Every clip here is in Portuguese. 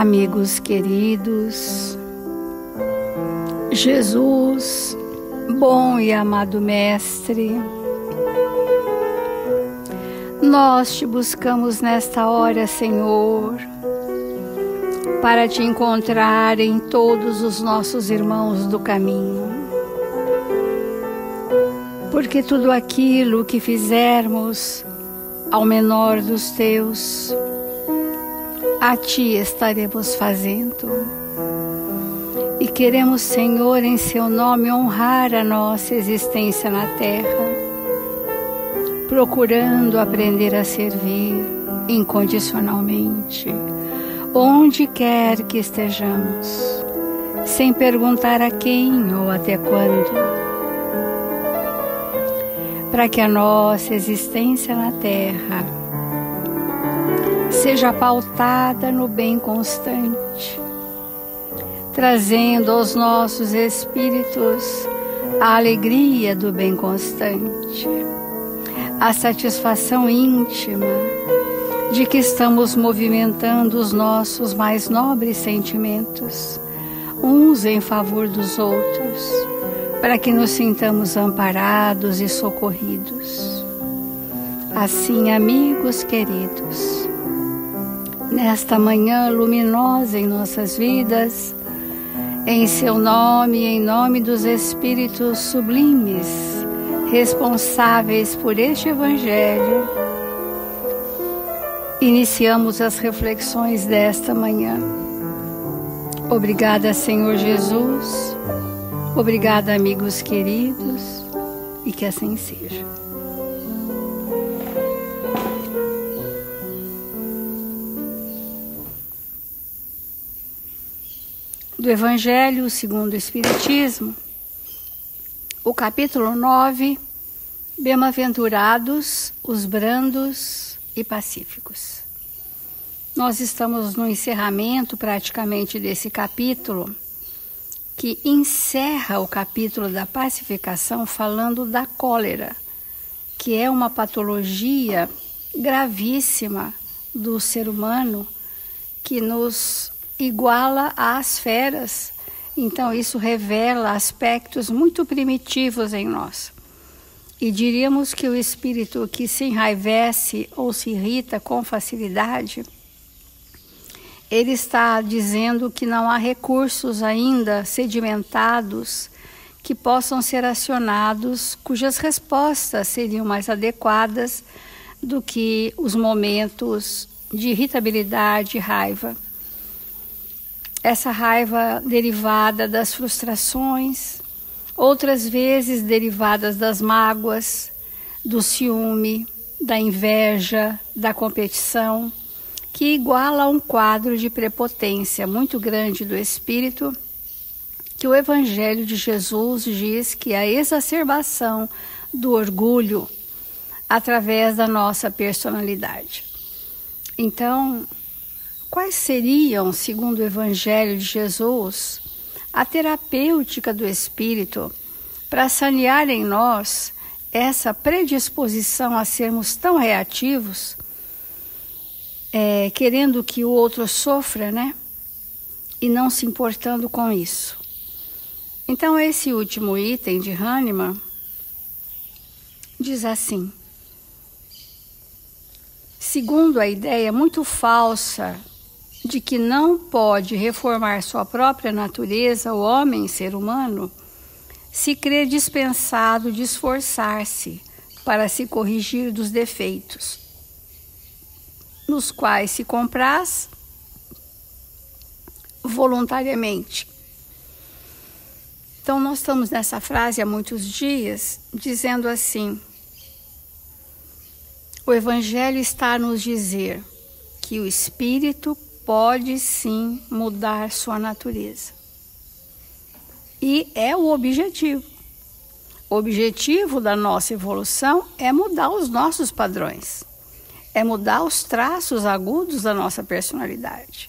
Amigos queridos, Jesus, bom e amado Mestre, nós te buscamos nesta hora, Senhor, para te encontrar em todos os nossos irmãos do caminho. Porque tudo aquilo que fizermos ao menor dos teus, a ti estaremos fazendo. E queremos, Senhor, em seu nome, honrar a nossa existência na terra, procurando aprender a servir incondicionalmente, onde quer que estejamos, sem perguntar a quem ou até quando, para que a nossa existência na terra seja pautada no bem constante, trazendo aos nossos espíritos a alegria do bem constante, a satisfação íntima de que estamos movimentando os nossos mais nobres sentimentos, uns em favor dos outros, para que nos sintamos amparados e socorridos. Assim, amigos queridos, nesta manhã luminosa em nossas vidas, em seu nome e em nome dos Espíritos sublimes, responsáveis por este Evangelho, iniciamos as reflexões desta manhã. Obrigada, Senhor Jesus. Obrigada, amigos queridos, e que assim seja. Do Evangelho segundo o Espiritismo, o capítulo 9, Bem-aventurados os brandos e pacíficos. Nós estamos no encerramento praticamente desse capítulo, que encerra o capítulo da pacificação falando da cólera, que é uma patologia gravíssima do ser humano que nos iguala às feras. Então isso revela aspectos muito primitivos em nós. E diríamos que o espírito que se enraivece ou se irrita com facilidade, ele está dizendo que não há recursos ainda sedimentados que possam ser acionados, cujas respostas seriam mais adequadas do que os momentos de irritabilidade e raiva. Essa raiva derivada das frustrações, outras vezes derivadas das mágoas, do ciúme, da inveja, da competição, que iguala a um quadro de prepotência muito grande do espírito, que o Evangelho de Jesus diz que é a exacerbação do orgulho através da nossa personalidade. Então, quais seriam, segundo o Evangelho de Jesus, a terapêutica do espírito para sanear em nós essa predisposição a sermos tão reativos, querendo que o outro sofra, né? E não se importando com isso. Então, esse último item de Hahnemann diz assim: segundo a ideia muito falsa de que não pode reformar sua própria natureza, o homem, ser humano, se crê dispensado de esforçar-se para se corrigir dos defeitos, nos quais se compraz voluntariamente. Então, nós estamos nessa frase há muitos dias, dizendo assim: o Evangelho está a nos dizer que o espírito pode sim mudar sua natureza. E é o objetivo. O objetivo da nossa evolução é mudar os nossos padrões. É mudar os traços agudos da nossa personalidade.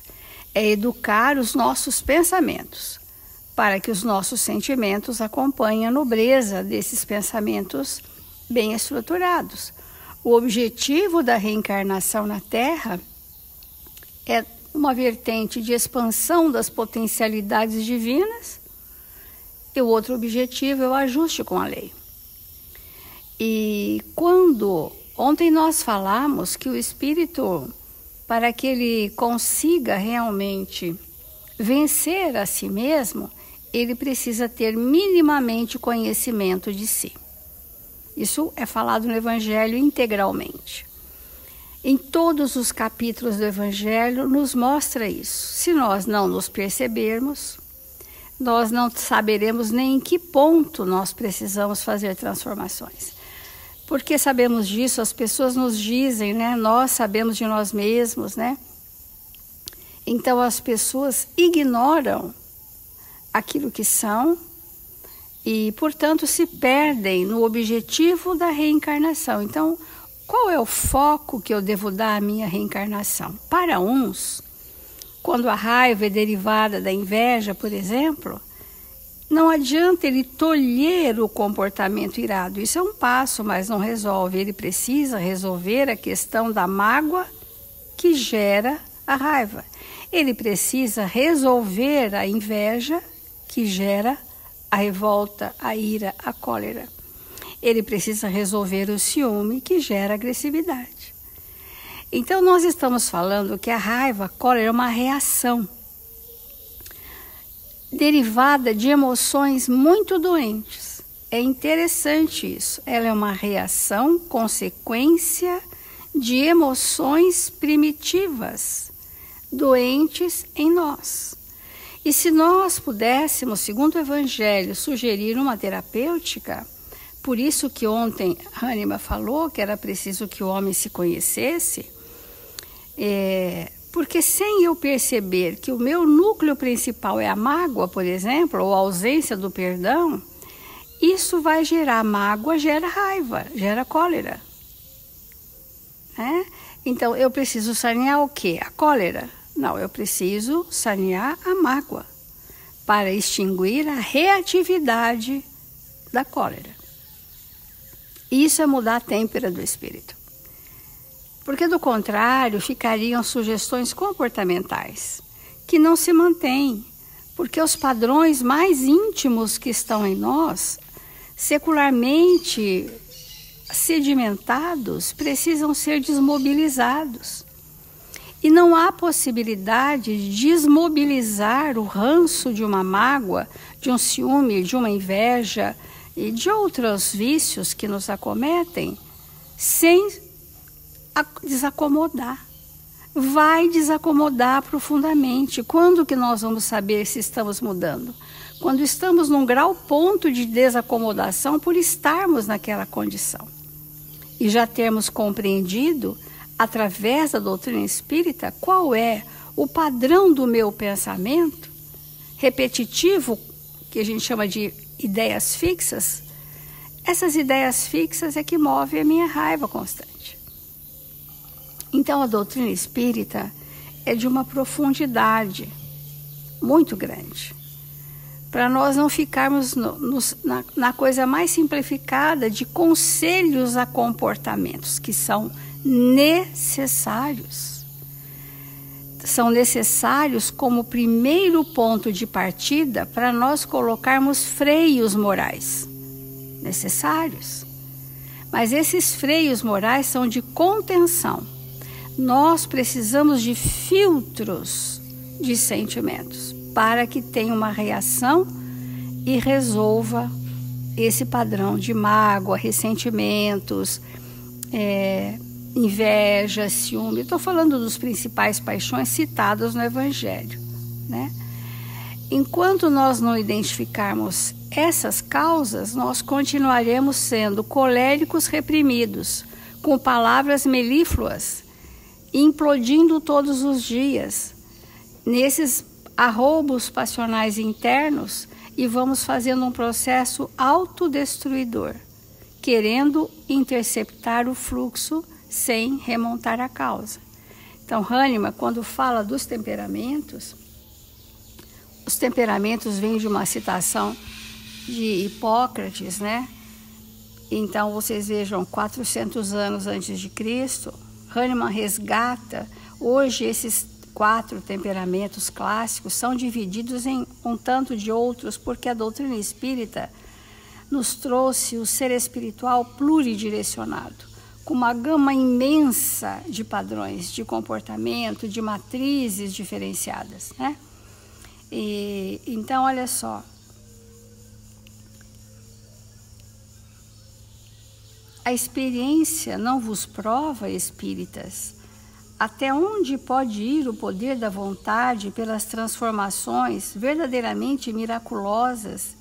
É educar os nossos pensamentos, para que os nossos sentimentos acompanhem a nobreza desses pensamentos bem estruturados. O objetivo da reencarnação na Terra é uma vertente de expansão das potencialidades divinas, e o outro objetivo é o ajuste com a lei. E ontem nós falamos que o espírito, para que ele consiga realmente vencer a si mesmo, ele precisa ter minimamente conhecimento de si. Isso é falado no Evangelho integralmente. Em todos os capítulos do Evangelho nos mostra isso. Se nós não nos percebermos, nós não saberemos nem em que ponto nós precisamos fazer transformações. Porque sabemos disso, as pessoas nos dizem, né? Nós sabemos de nós mesmos, né? Então as pessoas ignoram aquilo que são e, portanto, se perdem no objetivo da reencarnação. Então, qual é o foco que eu devo dar à minha reencarnação? Para uns, quando a raiva é derivada da inveja, por exemplo, não adianta ele tolher o comportamento irado. Isso é um passo, mas não resolve. Ele precisa resolver a questão da mágoa que gera a raiva. Ele precisa resolver a inveja que gera a revolta, a ira, a cólera. Ele precisa resolver o ciúme que gera agressividade. Então nós estamos falando que a raiva, a cólera é uma reação derivada de emoções muito doentes. É interessante isso. Ela é uma reação, consequência de emoções primitivas, doentes em nós. E se nós pudéssemos, segundo o Evangelho, sugerir uma terapêutica, por isso que ontem Hahnemann falou que era preciso que o homem se conhecesse, porque sem eu perceber que o meu núcleo principal é a mágoa, por exemplo, ou a ausência do perdão, isso vai gerar mágoa, gera raiva, gera cólera. Então, eu preciso sanear o quê? A cólera? Não, eu preciso sanear a mágoa para extinguir a reatividade da cólera. Isso é mudar a têmpera do espírito. Porque, do contrário, ficariam sugestões comportamentais que não se mantêm, porque os padrões mais íntimos que estão em nós, secularmente sedimentados, precisam ser desmobilizados. E não há possibilidade de desmobilizar o ranço de uma mágoa, de um ciúme, de uma inveja e de outros vícios que nos acometem, sem desacomodar. Vai desacomodar profundamente. Quando que nós vamos saber se estamos mudando? Quando estamos num ponto de desacomodação por estarmos naquela condição. E já termos compreendido, através da doutrina espírita, qual é o padrão do meu pensamento repetitivo, que a gente chama de ideias fixas. Essas ideias fixas é que movem a minha raiva constante. Então, a doutrina espírita é de uma profundidade muito grande, para nós não ficarmos na coisa mais simplificada de conselhos a comportamentos, que são necessários. São necessários como primeiro ponto de partida para nós colocarmos freios morais. Necessários. Mas esses freios morais são de contenção. Nós precisamos de filtros de sentimentos para que tenha uma reação e resolva esse padrão de mágoa, ressentimentos, inveja, ciúme. Estou falando dos principais paixões citadas no Evangelho, né? Enquanto nós não identificarmos essas causas, nós continuaremos sendo coléricos reprimidos, com palavras melífluas, implodindo todos os dias, nesses arroubos passionais internos, e vamos fazendo um processo autodestruidor, querendo interceptar o fluxo sem remontar a causa. Então, Hahnemann, quando fala dos temperamentos, os temperamentos vêm de uma citação de Hipócrates, né? Então, vocês vejam, 400 anos antes de Cristo, Hahnemann resgata hoje esses 4 temperamentos clássicos são divididos em um tanto de outros, porque a doutrina espírita nos trouxe o ser espiritual pluridirecionado, com uma gama imensa de padrões de comportamento, de matrizes diferenciadas, né? Então, olha só. A experiência não vos prova, espíritas, até onde pode ir o poder da vontade pelas transformações verdadeiramente miraculosas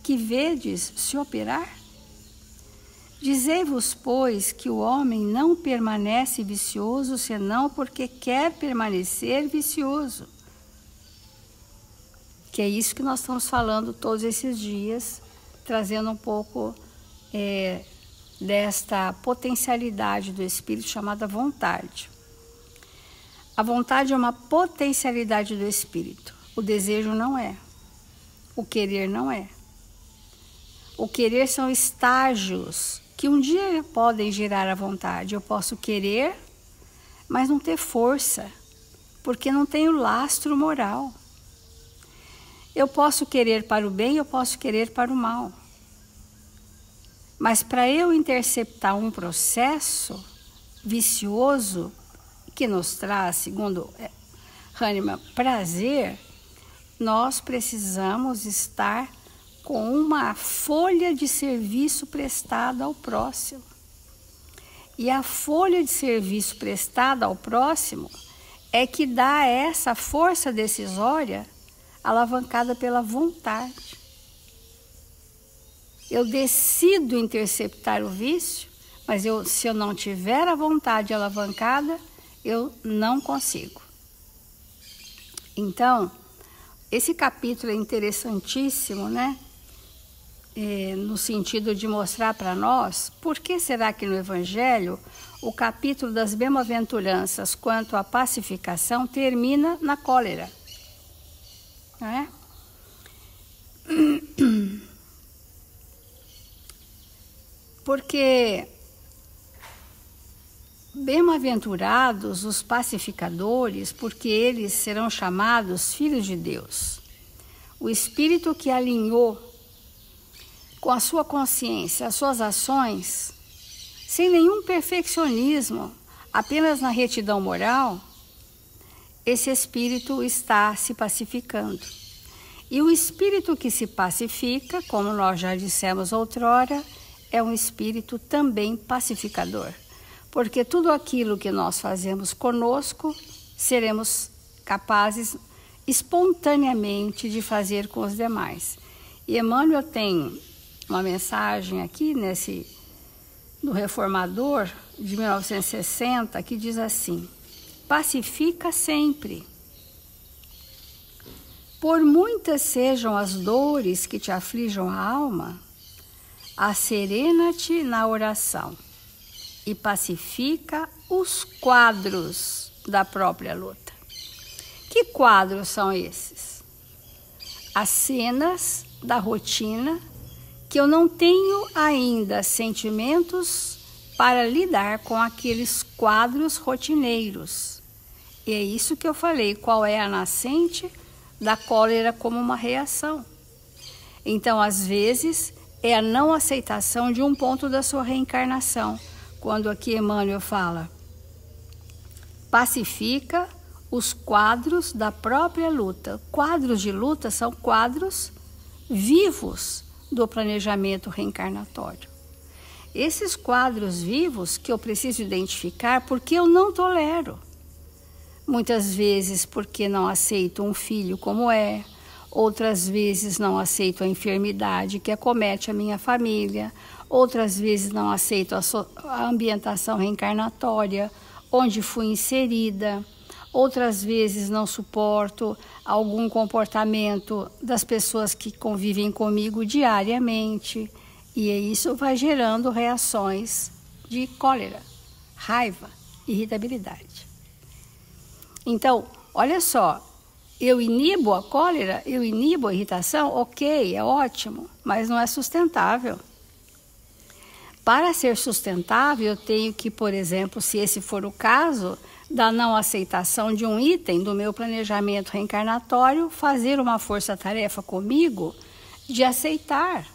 que vedes se operar? Dizei-vos, pois, que o homem não permanece vicioso senão porque quer permanecer vicioso. Que é isso que nós estamos falando todos esses dias, trazendo um pouco desta potencialidade do espírito chamada vontade. A vontade é uma potencialidade do espírito. O desejo não é. O querer não é. O querer são estágios que um dia podem gerar a vontade. Eu posso querer, mas não ter força, porque não tenho lastro moral. Eu posso querer para o bem, eu posso querer para o mal. Mas para eu interceptar um processo vicioso que nos traz, segundo Hahnemann, prazer, nós precisamos estar com uma folha de serviço prestada ao próximo. E a folha de serviço prestada ao próximo é que dá essa força decisória alavancada pela vontade. Eu decido interceptar o vício, mas se eu não tiver a vontade alavancada, eu não consigo. Então, esse capítulo é interessantíssimo, né? No sentido de mostrar para nós por que será que no Evangelho o capítulo das bem-aventuranças quanto à pacificação termina na cólera, não é? Porque bem-aventurados os pacificadores, porque eles serão chamados filhos de Deus. O Espírito que alinhou com a sua consciência, as suas ações, sem nenhum perfeccionismo, apenas na retidão moral, esse Espírito está se pacificando. E o Espírito que se pacifica, como nós já dissemos outrora, é um Espírito também pacificador. Porque tudo aquilo que nós fazemos conosco, seremos capazes espontaneamente de fazer com os demais. E Emmanuel tem uma mensagem aqui no Reformador de 1960 que diz assim: pacifica sempre. Por muitas sejam as dores que te aflijam a alma, asserena-te na oração e pacifica os quadros da própria luta. Que quadros são esses? As cenas da rotina que eu não tenho ainda sentimentos para lidar com aqueles quadros rotineiros. E é isso que eu falei, qual é a nascente da cólera como uma reação. Então, às vezes, é a não aceitação de um ponto da sua reencarnação. Quando aqui Emmanuel fala, pacifica os quadros da própria luta. Quadros de luta são quadros vivos do planejamento reencarnatório. Esses quadros vivos que eu preciso identificar porque eu não tolero. Muitas vezes porque não aceito um filho como é, outras vezes não aceito a enfermidade que acomete a minha família, outras vezes não aceito a ambientação reencarnatória onde fui inserida, outras vezes não suporto algum comportamento das pessoas que convivem comigo diariamente, e isso vai gerando reações de cólera, raiva, irritabilidade. Então, olha só, eu inibo a cólera, eu inibo a irritação, ok, é ótimo, mas não é sustentável. Para ser sustentável, eu tenho que, por exemplo, se esse for o caso, da não aceitação de um item do meu planejamento reencarnatório, fazer uma força-tarefa comigo de aceitar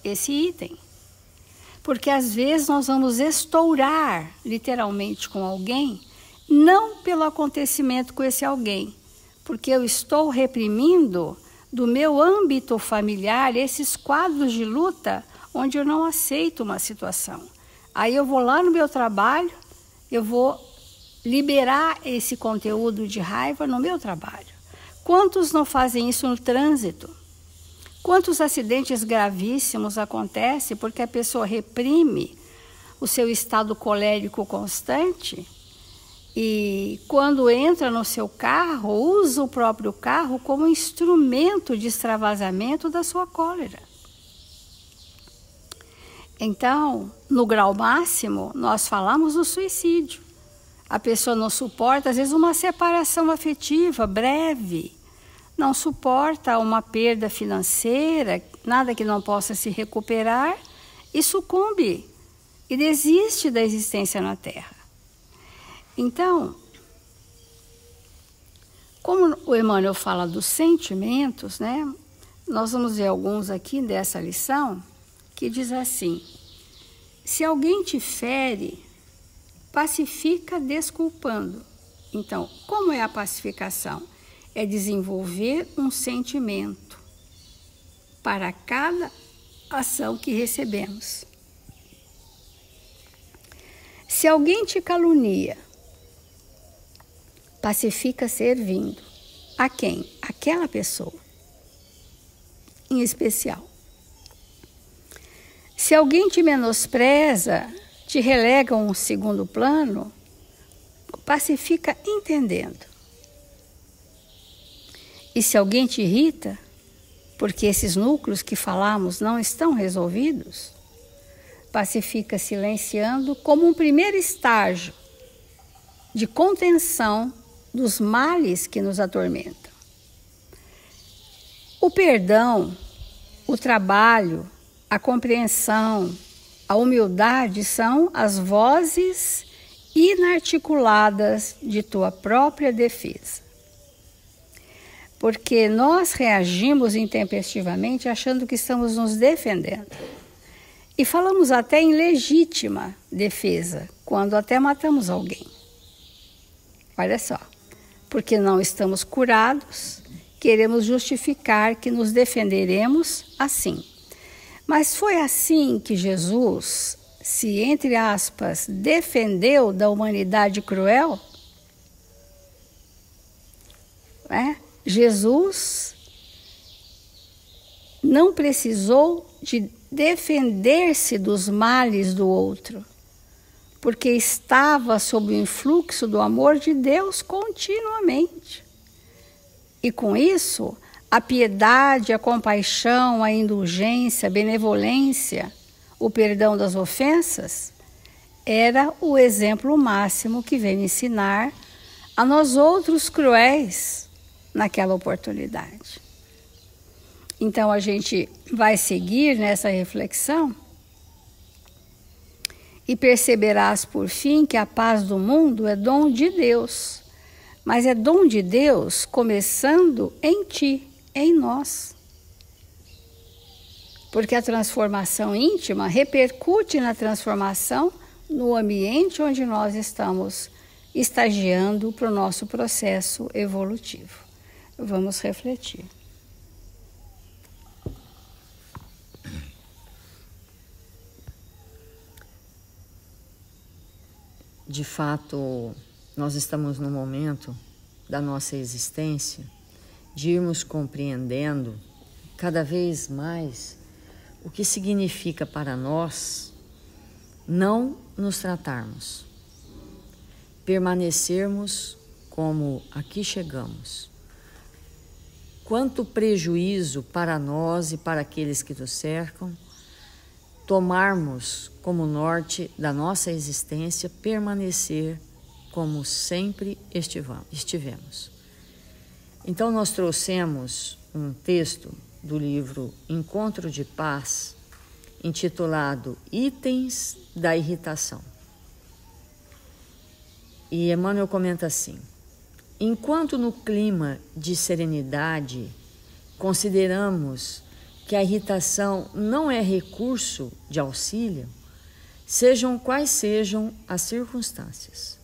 esse item. Porque às vezes nós vamos estourar literalmente com alguém, não pelo acontecimento com esse alguém, porque eu estou reprimindo do meu âmbito familiar esses quadros de luta onde eu não aceito uma situação. Aí eu vou lá no meu trabalho, eu vou liberar esse conteúdo de raiva no meu trabalho. Quantos não fazem isso no trânsito? Quantos acidentes gravíssimos acontecem porque a pessoa reprime o seu estado colérico constante e, quando entra no seu carro, usa o próprio carro como instrumento de extravasamento da sua cólera. Então, no grau máximo, nós falamos do suicídio. A pessoa não suporta, às vezes, uma separação afetiva breve, não suporta uma perda financeira, nada que não possa se recuperar, e sucumbe, e desiste da existência na Terra. Então, como o Emmanuel fala dos sentimentos, né, nós vamos ver alguns aqui dessa lição, que diz assim: se alguém te fere, pacifica desculpando. Então, como é a pacificação? É desenvolver um sentimento para cada ação que recebemos. Se alguém te calunia, pacifica servindo. A quem? Aquela pessoa, em especial. Se alguém te menospreza, te relega a um segundo plano, pacifica entendendo. E se alguém te irrita, porque esses núcleos que falamos não estão resolvidos, pacifica silenciando como um primeiro estágio de contenção dos males que nos atormentam. O perdão, o trabalho, a compreensão, a humildade são as vozes inarticuladas de tua própria defesa. Porque nós reagimos intempestivamente achando que estamos nos defendendo. E falamos até em legítima defesa, quando até matamos alguém. Olha só, porque não estamos curados, queremos justificar que nos defenderemos assim. Mas foi assim que Jesus se, entre aspas, defendeu da humanidade cruel? Jesus não precisou de defender-se dos males do outro, porque estava sob o influxo do amor de Deus continuamente. E com isso, a piedade, a compaixão, a indulgência, a benevolência, o perdão das ofensas, era o exemplo máximo que veio ensinar a nós outros cruéis naquela oportunidade. Então a gente vai seguir nessa reflexão e perceberás por fim que a paz do mundo é dom de Deus, mas é dom de Deus começando em ti, em nós. Porque a transformação íntima repercute na transformação no ambiente onde nós estamos estagiando para o nosso processo evolutivo. Vamos refletir. De fato, nós estamos no momento da nossa existência de irmos compreendendo cada vez mais o que significa para nós não nos tratarmos, permanecermos como aqui chegamos. Quanto prejuízo para nós e para aqueles que nos cercam tomarmos como norte da nossa existência permanecer como sempre estivemos. Então nós trouxemos um texto do livro Encontro de Paz, intitulado Itens da Irritação. E Emmanuel comenta assim: enquanto no clima de serenidade consideramos que a irritação não é recurso de auxílio, sejam quais sejam as circunstâncias.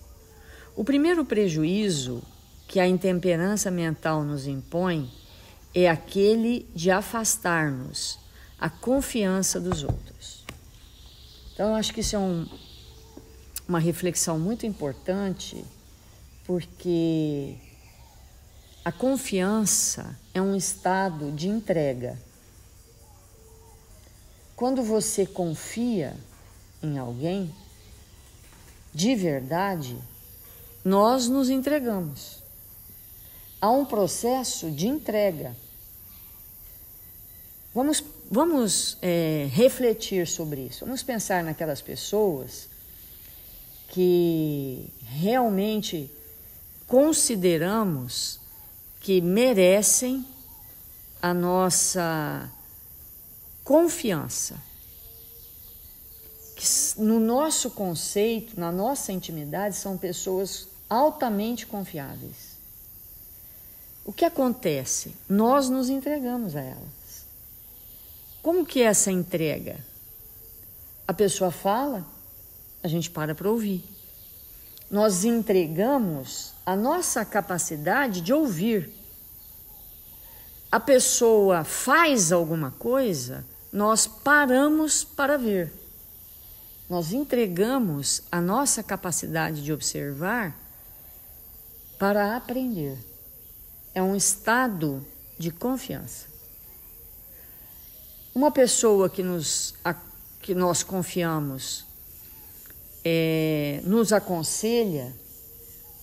O primeiro prejuízo que a intemperança mental nos impõe é aquele de afastar-nos a confiança dos outros. Então, eu acho que isso é uma reflexão muito importante, porque a confiança é um estado de entrega. Quando você confia em alguém, de verdade, nós nos entregamos. Há um processo de entrega. Vamos refletir sobre isso. Vamos pensar naquelas pessoas que realmente consideramos que merecem a nossa confiança. Que no nosso conceito, na nossa intimidade, são pessoas altamente confiáveis. O que acontece? Nós nos entregamos a elas. Como que é essa entrega? A pessoa fala, a gente para ouvir. Nós entregamos a nossa capacidade de ouvir. A pessoa faz alguma coisa, nós paramos para ver. Nós entregamos a nossa capacidade de observar para aprender. É um estado de confiança. Uma pessoa que nós confiamos nos aconselha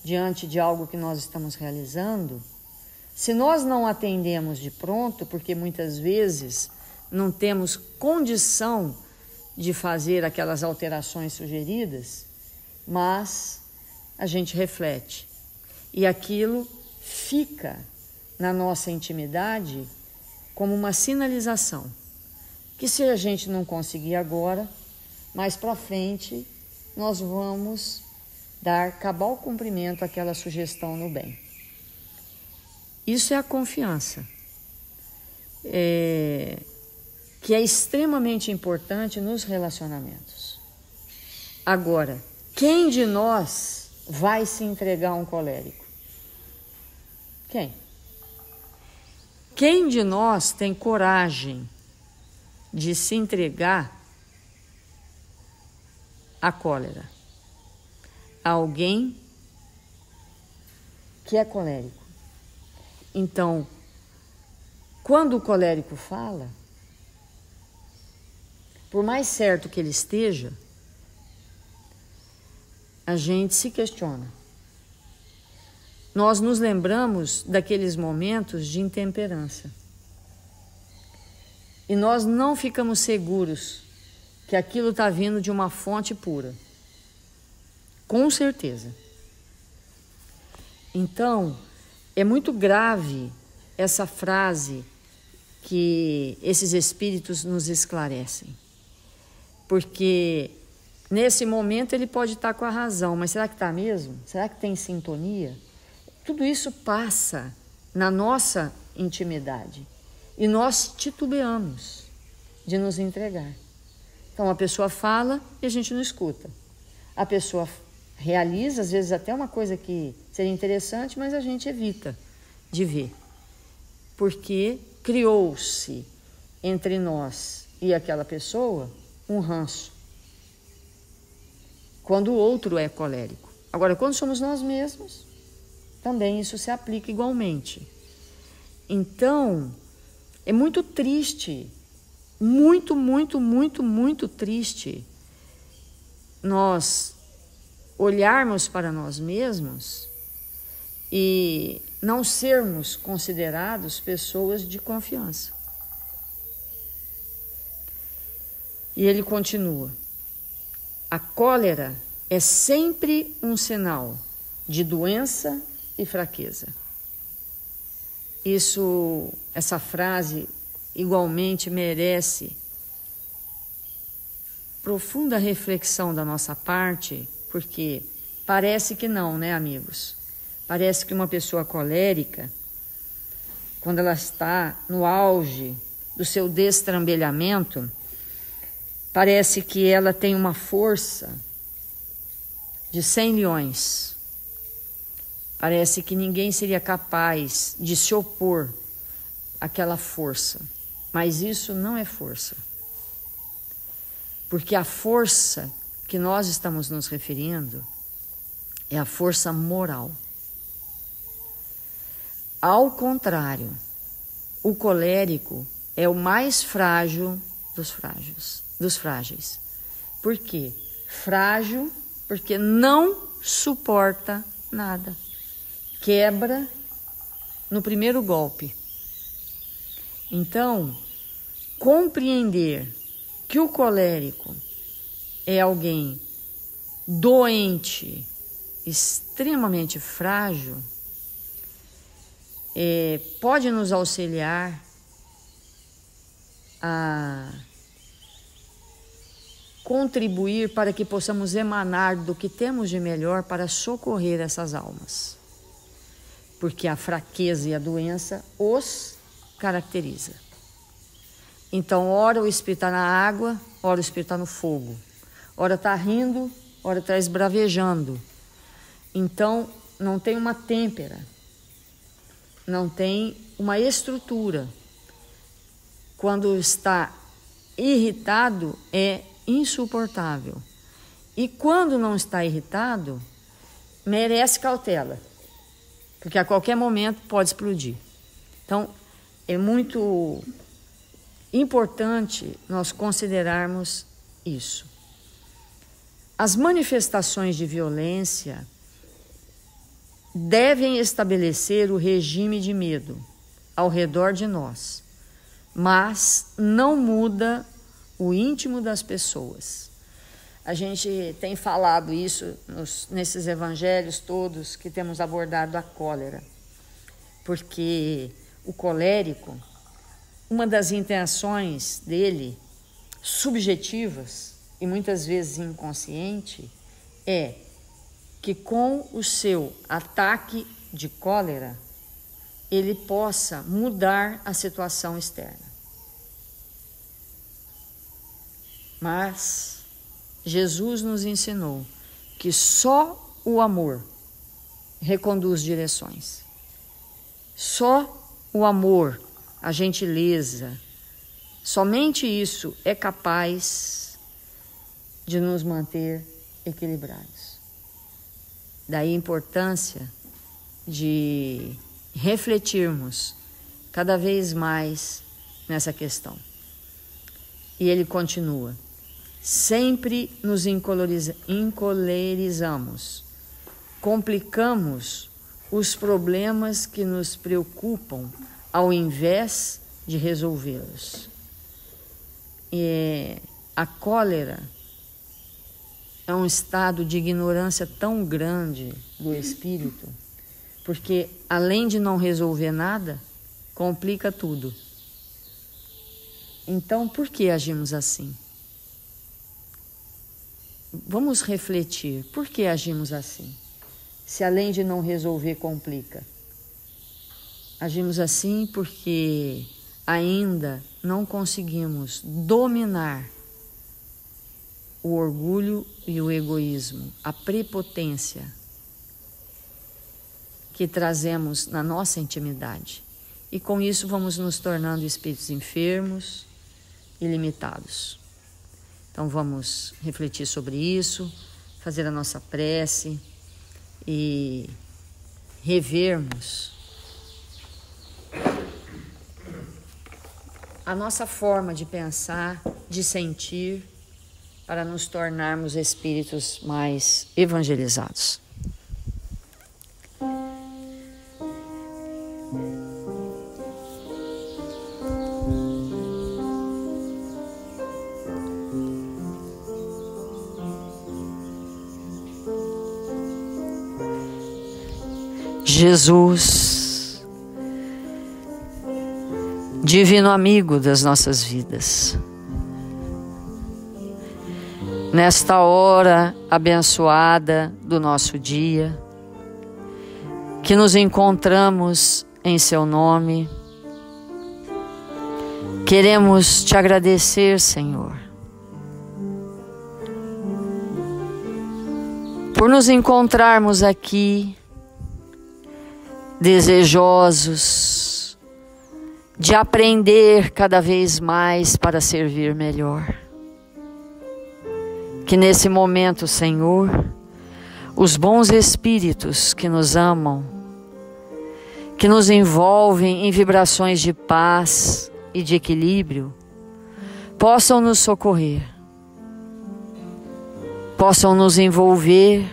diante de algo que nós estamos realizando. Se nós não atendemos de pronto, porque muitas vezes não temos condição de fazer aquelas alterações sugeridas, mas a gente reflete. E aquilo fica na nossa intimidade como uma sinalização. Que se a gente não conseguir agora, mais para frente, nós vamos dar cabal cumprimento àquela sugestão no bem. Isso é a confiança, que é extremamente importante nos relacionamentos. Agora, quem de nós vai se entregar a um colérico? Quem? Quem de nós tem coragem de se entregar à cólera? Alguém que é colérico. Então, quando o colérico fala, por mais certo que ele esteja, a gente se questiona. Nós nos lembramos daqueles momentos de intemperança. E nós não ficamos seguros que aquilo está vindo de uma fonte pura. Com certeza. Então, é muito grave essa frase que esses espíritos nos esclarecem. Porque nesse momento ele pode estar com a razão, mas será que está mesmo? Será que tem sintonia? Tudo isso passa na nossa intimidade e nós titubeamos de nos entregar. Então a pessoa fala e a gente não escuta. A pessoa realiza, às vezes até uma coisa que seria interessante, mas a gente evita de ver. Porque criou-se entre nós e aquela pessoa um ranço. Quando o outro é colérico. Agora, quando somos nós mesmos, também isso se aplica igualmente. Então, é muito triste, muito, muito, muito, muito triste nós olharmos para nós mesmos e não sermos considerados pessoas de confiança. E ele continua: a cólera é sempre um sinal de doença e fraqueza. Essa frase igualmente merece profunda reflexão da nossa parte, porque Parece que não, né, amigos? Parece que uma pessoa colérica, quando ela está no auge do seu destrambelhamento, parece que ela tem uma força de 100 leões. Parece que ninguém seria capaz de se opor àquela força. Mas isso não é força. Porque a força que nós estamos nos referindo é a força moral. Ao contrário, o colérico é o mais frágil dos frágeis. Por quê? Frágil porque não suporta nada. Quebra no primeiro golpe. Então, compreender que o colérico é alguém doente, extremamente frágil, pode nos auxiliar a contribuir para que possamos emanar do que temos de melhor para socorrer essas almas. Porque a fraqueza e a doença os caracteriza. Então, ora o espírito está na água, ora o espírito está no fogo. Ora está rindo, ora está esbravejando. Então, não tem uma têmpera, não tem uma estrutura. Quando está irritado, é insuportável. E quando não está irritado, merece cautela, porque a qualquer momento pode explodir. Então, é muito importante nós considerarmos isso. As manifestações de violência devem estabelecer o regime de medo ao redor de nós, mas não muda o íntimo das pessoas. A gente tem falado isso nesses evangelhos todos que temos abordado a cólera, porque o colérico, uma das intenções dele, subjetivas e muitas vezes inconsciente, é que com o seu ataque de cólera, ele possa mudar a situação externa. Mas Jesus nos ensinou que só o amor reconduz direções. Só o amor, a gentileza, somente isso é capaz de nos manter equilibrados. Daí a importância de refletirmos cada vez mais nessa questão. E ele continua: sempre nos encolerizamos, complicamos os problemas que nos preocupam ao invés de resolvê-los. A cólera é um estado de ignorância tão grande do espírito, porque além de não resolver nada, complica tudo. Então, por que agimos assim? Vamos refletir, por que agimos assim? Se além de não resolver, complica. Agimos assim porque ainda não conseguimos dominar o orgulho e o egoísmo, a prepotência que trazemos na nossa intimidade. E com isso vamos nos tornando espíritos enfermos e limitados. Então vamos refletir sobre isso, fazer a nossa prece e revermos a nossa forma de pensar, de sentir, para nos tornarmos espíritos mais evangelizados. Jesus, divino amigo das nossas vidas, nesta hora abençoada do nosso dia, que nos encontramos em Seu nome. Queremos Te agradecer, Senhor, por nos encontrarmos aqui, desejosos de aprender cada vez mais para servir melhor. Que nesse momento, Senhor, os bons espíritos que nos amam, que nos envolvem em vibrações de paz e de equilíbrio, possam nos socorrer, possam nos envolver,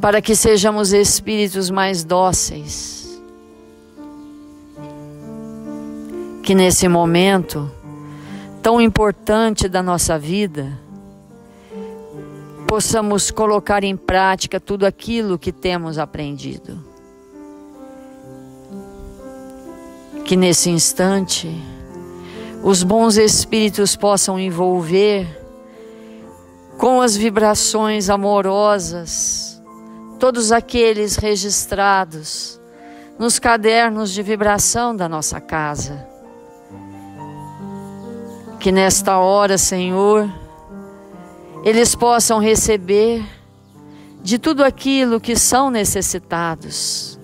para que sejamos espíritos mais dóceis. Que nesse momento tão importante da nossa vida, possamos colocar em prática tudo aquilo que temos aprendido. Que nesse instante os bons espíritos possam envolver com as vibrações amorosas todos aqueles registrados nos cadernos de vibração da nossa casa. Que nesta hora, Senhor, eles possam receber de tudo aquilo que são necessitados,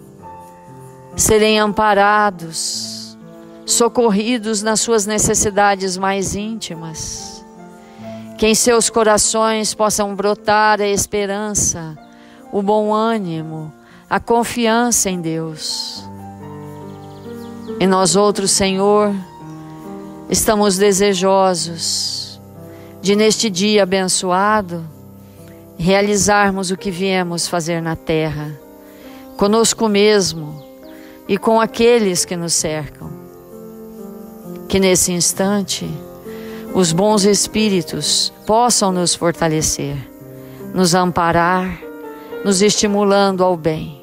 serem amparados, socorridos nas suas necessidades mais íntimas. Que em seus corações possam brotar a esperança, o bom ânimo, a confiança em Deus. E nós outros, Senhor, estamos desejosos de neste dia abençoado realizarmos o que viemos fazer na terra, conosco mesmo e com aqueles que nos cercam. Que nesse instante os bons espíritos possam nos fortalecer, nos amparar, nos estimulando ao bem.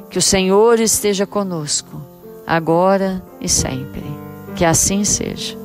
Que o Senhor esteja conosco, agora e sempre. Que assim seja.